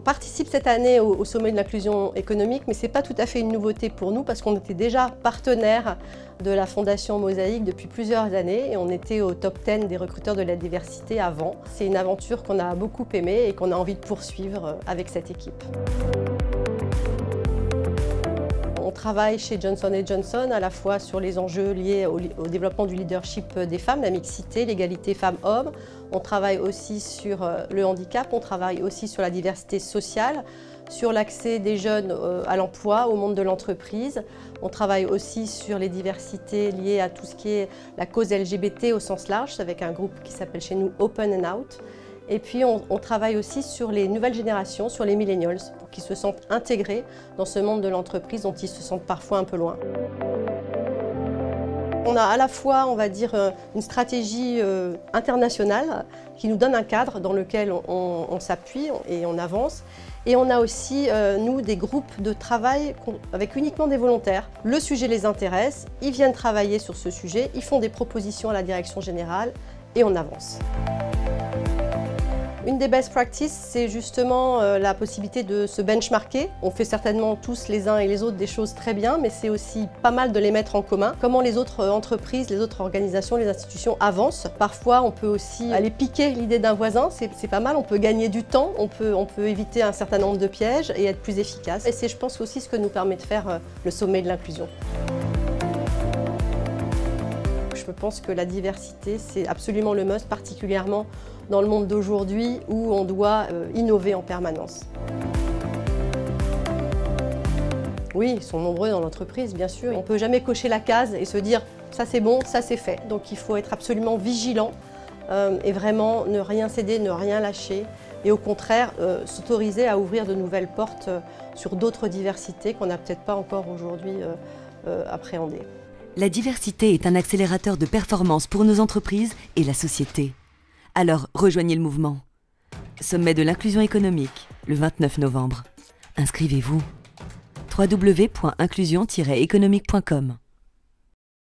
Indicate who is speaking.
Speaker 1: participe cette année au sommet de l'inclusion économique, mais ce n'est pas tout à fait une nouveauté pour nous parce qu'on était déjà partenaire de la Fondation Mosaïque depuis plusieurs années et on était au top 10 des recruteurs de la diversité avant. C'est une aventure qu'on a beaucoup aimée et qu'on a envie de poursuivre avec cette équipe. On travaille chez Johnson & Johnson à la fois sur les enjeux liés au développement du leadership des femmes, la mixité, l'égalité femmes-hommes. On travaille aussi sur le handicap, on travaille aussi sur la diversité sociale, sur l'accès des jeunes à l'emploi, au monde de l'entreprise. On travaille aussi sur les diversités liées à tout ce qui est la cause LGBT au sens large, avec un groupe qui s'appelle chez nous Open and Out. Et puis on travaille aussi sur les nouvelles générations, sur les millennials, pour qu'ils se sentent intégrés dans ce monde de l'entreprise dont ils se sentent parfois un peu loin. On a à la fois, on va dire, une stratégie internationale qui nous donne un cadre dans lequel on s'appuie et on avance. Et on a aussi, nous, des groupes de travail avec uniquement des volontaires. Le sujet les intéresse, ils viennent travailler sur ce sujet, ils font des propositions à la direction générale et on avance. Une des best practices, c'est justement la possibilité de se benchmarker. On fait certainement tous les uns et les autres des choses très bien, mais c'est aussi pas mal de les mettre en commun. Comment les autres entreprises, les autres organisations, les institutions avancent. Parfois, on peut aussi aller piquer l'idée d'un voisin, c'est pas mal. On peut gagner du temps, on peut éviter un certain nombre de pièges et être plus efficace. Et c'est, je pense, aussi ce que nous permet de faire le sommet de l'inclusion. Je pense que la diversité, c'est absolument le must, particulièrement dans le monde d'aujourd'hui où on doit innover en permanence. Oui, ils sont nombreux dans l'entreprise, bien sûr. On ne peut jamais cocher la case et se dire « ça c'est bon, ça c'est fait ». Donc il faut être absolument vigilant et vraiment ne rien céder, ne rien lâcher et au contraire s'autoriser à ouvrir de nouvelles portes sur d'autres diversités qu'on n'a peut-être pas encore aujourd'hui appréhendées.
Speaker 2: La diversité est un accélérateur de performance pour nos entreprises et la société. Alors, rejoignez le mouvement. Sommet de l'inclusion économique, le 29 novembre. Inscrivez-vous. www.inclusion-économique.com